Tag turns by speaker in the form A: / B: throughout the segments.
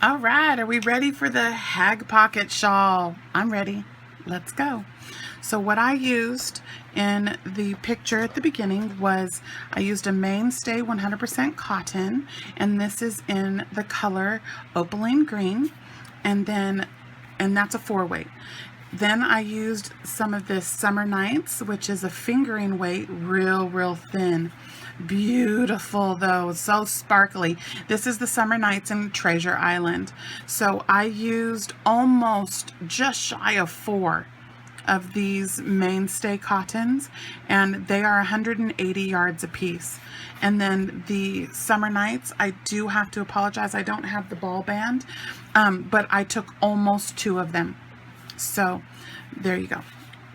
A: All right, are we ready for the Hag Pocket Shawl? I'm ready. Let's go. So what I used in the picture at the beginning was I used a mainstay 100% cotton, and this is in the color opaline green, and that's a 4-weight. Then I used some of this Summer Nights, which is a fingering weight, real thin. Beautiful though, so sparkly. This is the Summer Nights in Treasure Island. So I used almost just shy of 4 of these mainstay cottons, and they are 180 yards a piece. And then the Summer Nights, I do have to apologize, I don't have the ball band, but I took almost 2 of them. So there you go.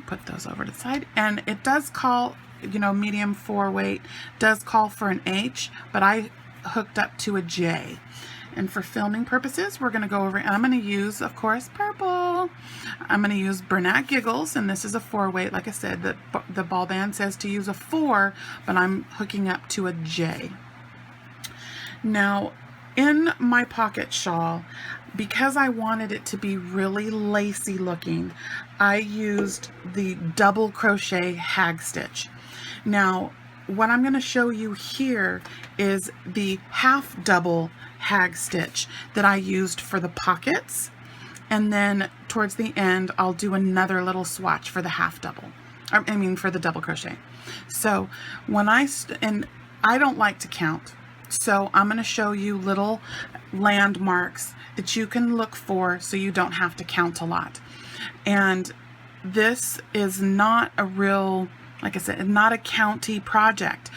A: Put those over to the side. And it does call, you know, medium 4-weight does call for an H, but I hooked up to a J. And for filming purposes, we're going to go over, and I'm going to use, of course, purple. I'm going to use Bernat Giggles, and this is a 4-weight. Like I said, the ball band says to use a 4, but I'm hooking up to a J. Now, in my pocket shawl, because I wanted it to be really lacy looking, I used the double crochet hag stitch. Now, what I'm going to show you here is the half double hag stitch that I used for the pockets, and then towards the end I'll do another little swatch for the half double, for the double crochet. So when I don't like to count, so I'm going to show you little landmarks that you can look for so you don't have to count a lot. And this is not a real, like I said, not a county project.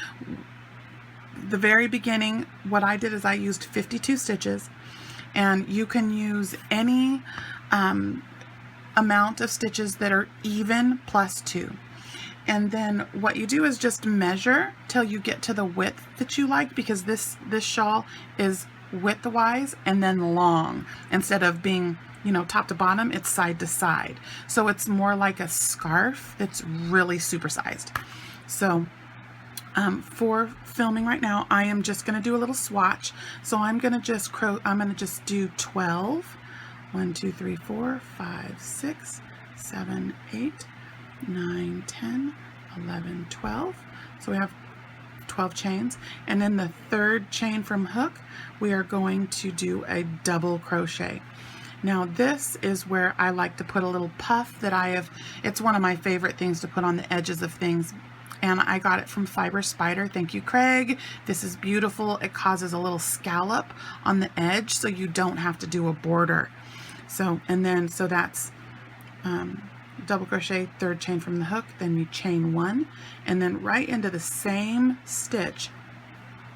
A: The very beginning, what I did is I used 52 stitches, and you can use any amount of stitches that are even plus 2. And then what you do is just measure till you get to the width that you like, because this shawl is widthwise and then long. Instead of being, you know, top to bottom, it's side to side. So it's more like a scarf that's really supersized. So for filming right now, I am just going to do a little swatch. So I'm going to just do 12. 1, 2, 3, 4, 5, 6, 7, 8, 9, 10, 11, 12. So we have 12 chains, and then the third chain from hook we are going to do a double crochet. Now this is where I like to put a little puff that it's one of my favorite things to put on the edges of things, and I got it from Fiber Spider. Thank you, Craig. This is beautiful. It causes a little scallop on the edge so you don't have to do a border. So that's double crochet, third chain from the hook, then you chain 1, and then right into the same stitch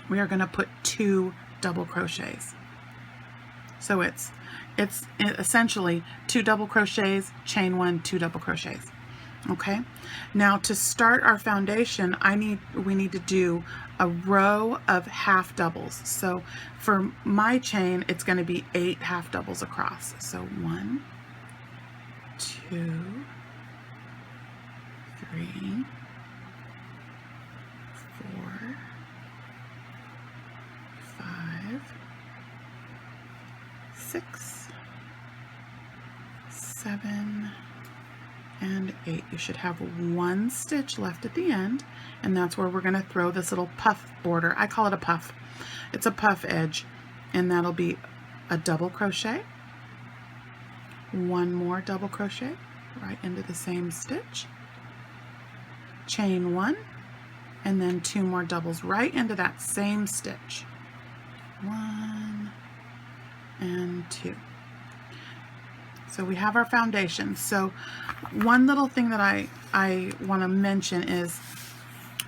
A: we are going to put 2 double crochets. So it's essentially 2 double crochets, chain 1, 2 double crochets. Okay, now to start our foundation, we need to do a row of half doubles. So for my chain, it's going to be 8 half doubles across. So 1, 2, 3, 4, 5, 6, 7, and 8. You should have 1 stitch left at the end, and that's where we're going to throw this little puff border. I call it a puff. It's a puff edge, and that'll be a double crochet, 1 more double crochet right into the same stitch, chain 1, and then 2 more doubles right into that same stitch, 1 and 2. So we have our foundation. So one little thing that I want to mention is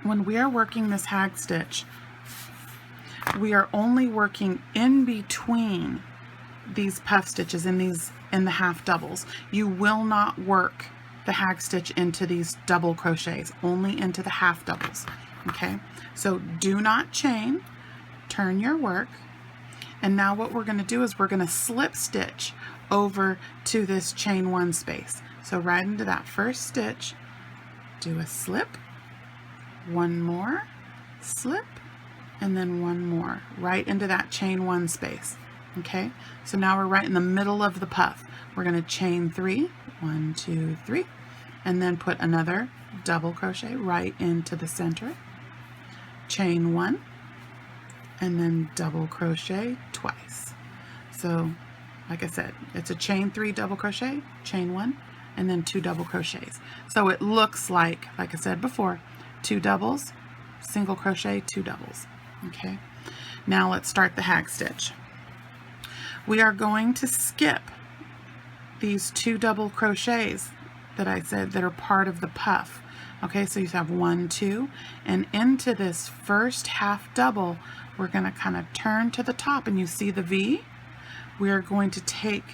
A: when we are working this hag stitch, we are only working in between these puff stitches in the half doubles. You will not work the hag stitch into these double crochets, only into the half doubles. Okay, so do not chain, turn your work, and now what we're going to do is we're going to slip stitch over to this chain 1 space. So right into that first stitch, do a slip, 1 more slip, and then 1 more right into that chain 1 space. Okay, so now we're right in the middle of the puff. We're going to chain 3, 1, 2, 3, and then put another double crochet right into the center, chain 1, and then double crochet twice. So like I said, it's a chain 3 double crochet, chain 1, and then 2 double crochets. So it looks like I said before, 2 doubles, single crochet, 2 doubles. Okay, now let's start the hag stitch. We are going to skip these 2 double crochets that I said that are part of the puff. Okay, so you have 1, 2, and into this first half double, we're going to kind of turn to the top, and you see the V? We are going to take,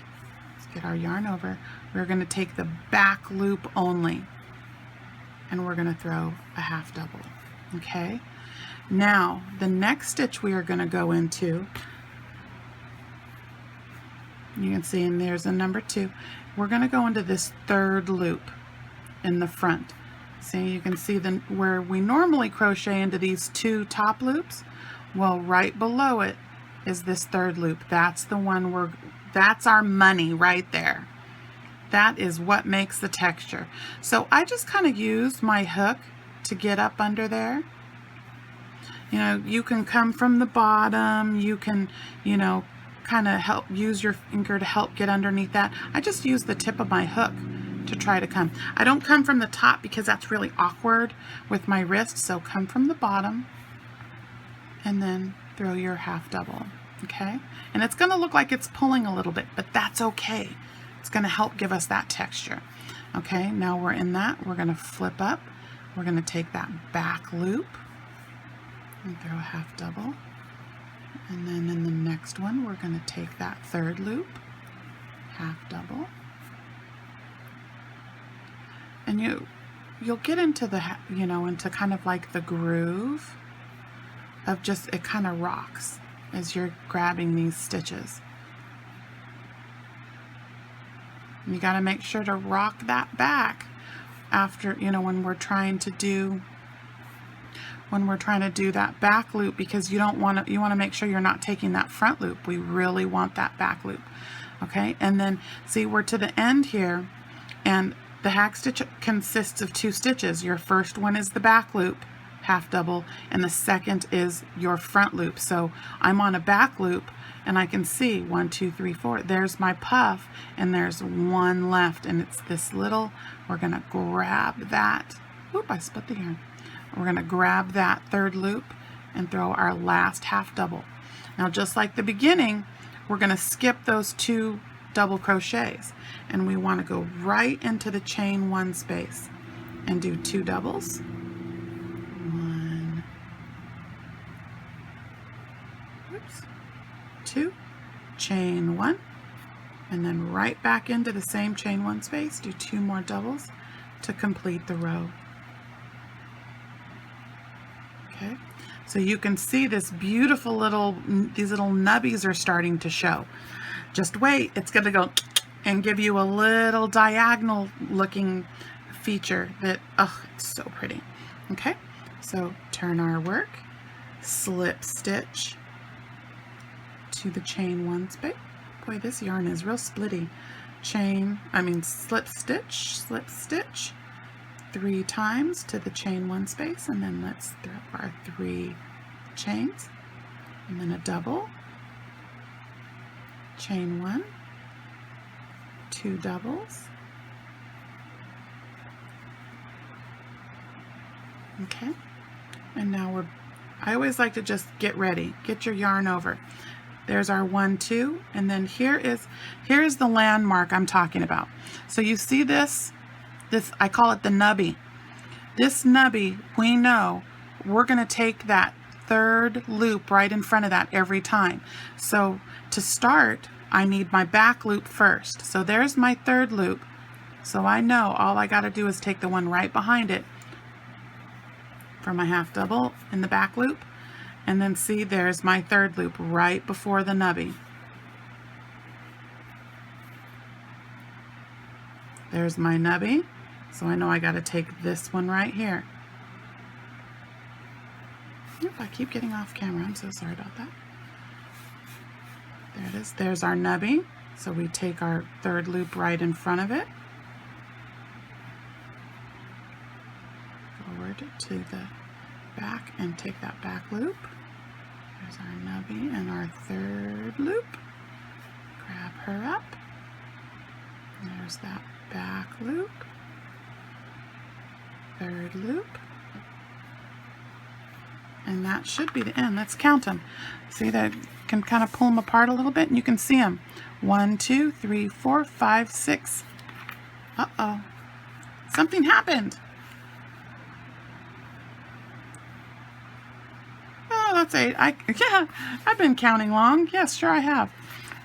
A: let's get our yarn over, we're going to take the back loop only, and we're going to throw a half double. Okay, now the next stitch we are going to go into, you can see, and there's a number 2, we're going to go into this third loop in the front. See, you can see where we normally crochet into these 2 top loops. Well, right below it is this third loop. That's the one that's our money right there. That is what makes the texture. So I just kind of use my hook to get up under there. You know, you can come from the bottom, you can, you know, kind of use your finger to help get underneath that. I just use the tip of my hook to try to come. I don't come from the top because that's really awkward with my wrist, so come from the bottom and then throw your half double. Okay, and it's going to look like it's pulling a little bit, but that's okay. It's going to help give us that texture. Okay, now we're in that, we're going to flip up, we're going to take that back loop and throw a half double, and then in the next one we're going to take that third loop, half double, and you'll get into the, you know, into kind of like the groove of just, it kind of rocks as you're grabbing these stitches. You got to make sure to rock that back after, you know, when we're trying to do that back loop, because you want to make sure you're not taking that front loop. We really want that back loop. Okay, and then see, we're to the end here, and the hag stitch consists of 2 stitches. Your first one is the back loop, half double, and the second is your front loop. So I'm on a back loop, and I can see 1, 2, 3, 4. There's my puff, and there's 1 left, and it's this little, we're going to grab that. Oop, I split the yarn. We're going to grab that third loop and throw our last half double. Now, just like the beginning, we're going to skip those 2 double crochets, and we want to go right into the chain 1 space and do 2 doubles. 1, oops, 2, chain 1, and then right back into the same chain 1 space, do 2 more doubles to complete the row. Okay, so you can see this beautiful these little nubbies are starting to show. Just wait, it's going to go and give you a little diagonal looking feature that, oh, it's so pretty. Okay, so turn our work, slip stitch to the chain 1 space. Boy, this yarn is real splitty. Slip stitch 3 times to the chain 1 space, and then let's throw our 3 chains, and then a double, chain 1, 2 doubles. Okay, and now I always like to just get ready, get your yarn over. There's our 1, 2, and then here is the landmark I'm talking about. So you see this, I call it the nubby. This nubby, we know we're going to take that third loop right in front of that every time. So to start, I need my back loop first. So there's my third loop. So I know all I got to do is take the one right behind it for my half double in the back loop, and then see, there's my third loop right before the nubby. There's my nubby, so I know I got to take this one right here. Oop, I keep getting off camera, I'm so sorry about that. There it is. There's our nubbing. So we take our third loop right in front of it, forward to the back, and take that back loop. There's our nubbing and our third loop. Grab her up. There's that back loop, third loop, and that should be the end. Let's count them. See that? Can kind of pull them apart a little bit, and you can see them. 1, 2, 3, 4, 5, 6. Uh-oh. Something happened. Oh, that's 8. Yeah, I've been counting long. Yes, sure I have.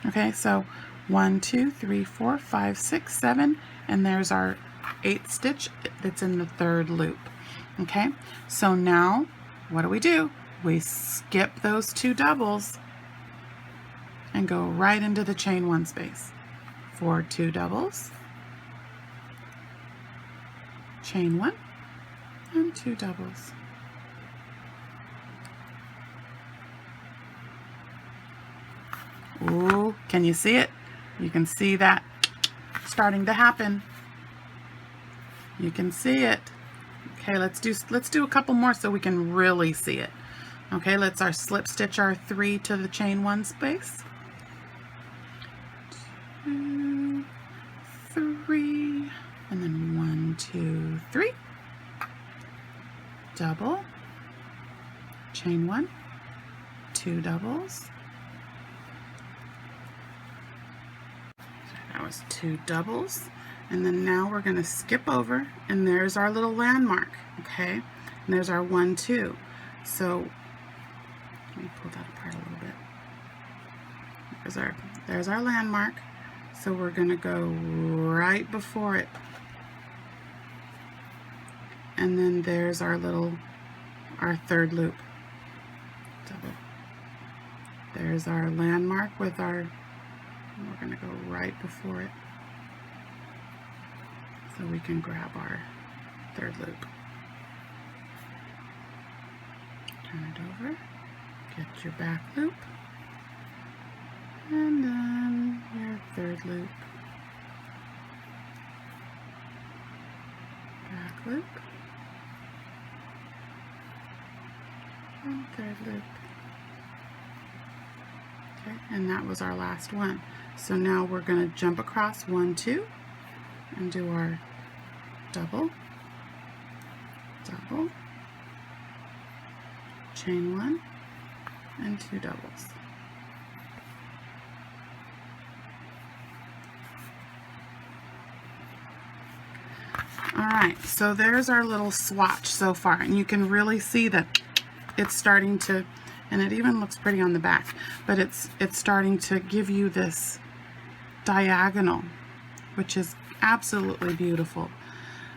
A: Okay, so 1, 2, 3, 4, 5, 6, 7, and there's our 8th stitch that's in the third loop. Okay, so now what do? We skip those 2 doubles and go right into the chain 1 space for 2 doubles, chain 1, and 2 doubles. Ooh, can you see it? You can see that starting to happen. You can see it. Okay, let's do a couple more so we can really see it. Okay, let's slip stitch our 3 to the chain 1 space. 2, 3, and then 1, 2, 3. Double, chain 1, 2 doubles. That was 2 doubles, and then now we're going to skip over, and there's our little landmark. Okay, and there's our 1, 2. So let me pull that apart a little bit. There's our landmark. So we're going to go right before it, and then there's our third loop. Double. There's our landmark with our. We're going to go right before it so we can grab our third loop. Turn it over, get your back loop, and then your third loop, back loop, and third loop. Okay, and that was our last one. So now we're going to jump across 1, 2, and do our double, double, chain 1, and 2 doubles. Alright, so there's our little swatch so far, and you can really see that it's starting to, and it even looks pretty on the back, but it's starting to give you this diagonal, which is absolutely beautiful.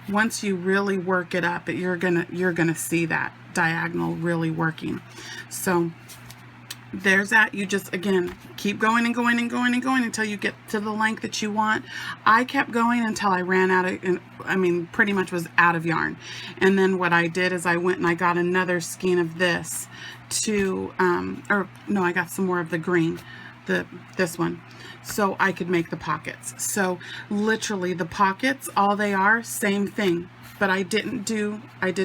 A: Once you really work it up, you're gonna see that diagonal really working. So there's that. You just, again, keep going and going and going and going until you get to the length that you want. I kept going until I ran out of, I mean, pretty much was out of yarn. And then what I did is I went and I got another skein of this to, or no, I got some more of the green, this one, so I could make the pockets. So literally the pockets, all they are, same thing, but I did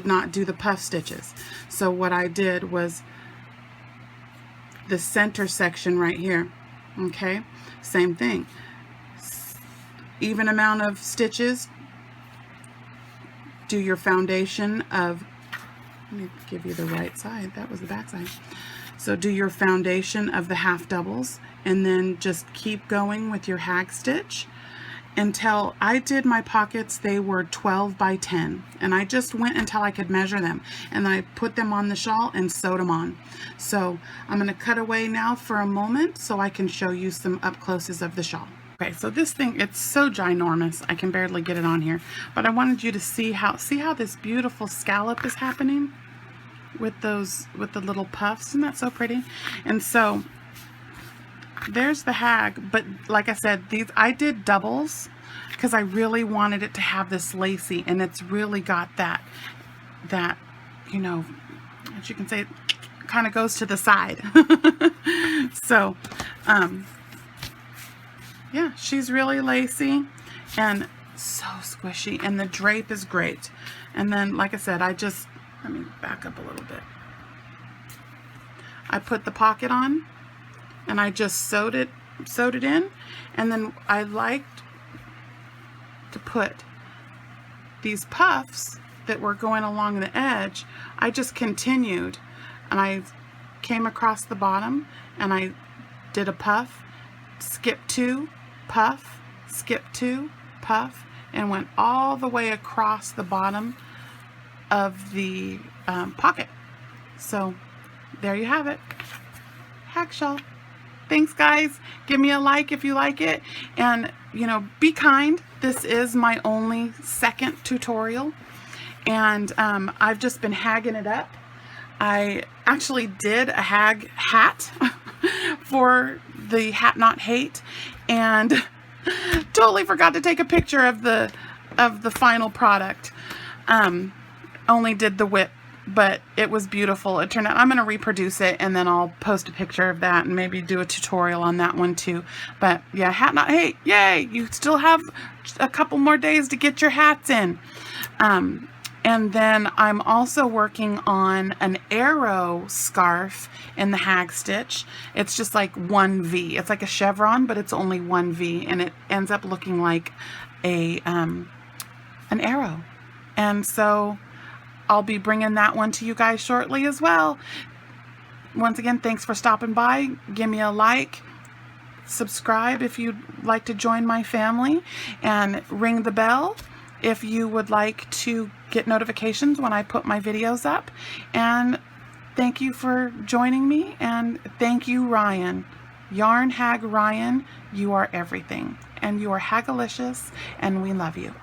A: not do the puff stitches. So what I did was the center section right here. Okay, same thing, even amount of stitches. Do your foundation of, let me give you the right side, that was the back side. So do your foundation of the half doubles, and then just keep going with your hag stitch until I did my pockets. They were 12 by 10, and I just went until I could measure them, and then I put them on the shawl and sewed them on. So I'm going to cut away now for a moment so I can show you some up closes of the shawl. Okay, so this thing, it's so ginormous, I can barely get it on here, but I wanted you to see how this beautiful scallop is happening with the little puffs. Isn't that so pretty? And so there's the hag, but like I said, I did doubles because I really wanted it to have this lacy, and it's really got that, you know, as you can say, it kind of goes to the side. So yeah, she's really lacy and so squishy, and the drape is great. And then, like I said, let me back up a little bit. I put the pocket on and I just sewed it in, and then I liked to put these puffs that were going along the edge. I just continued, and I came across the bottom and I did a puff, skip 2, puff, skip 2, puff, and went all the way across the bottom of the pocket. So there you have it, hag shawl. Thanks guys, give me a like if you like it, and be kind. This is my only second tutorial, and I've just been hagging it up. I actually did a hag hat for the Hat Not Hate, and totally forgot to take a picture of the final product. Only did the whip, but it was beautiful. It turned out, I'm going to reproduce it, and then I'll post a picture of that and maybe do a tutorial on that one too. But yeah, Hat Not Hate, yay! You still have a couple more days to get your hats in. And then I'm also working on an arrow scarf in the hag stitch. It's just like one V. It's like a chevron, but it's only one V, and it ends up looking like an arrow. And so I'll be bringing that one to you guys shortly as well. Once again, thanks for stopping by. Give me a like, subscribe if you'd like to join my family, and ring the bell if you would like to get notifications when I put my videos up. And thank you for joining me, and thank you, Ryan. Yarn Hag Ryan, you are everything, and you are hagalicious, and we love you.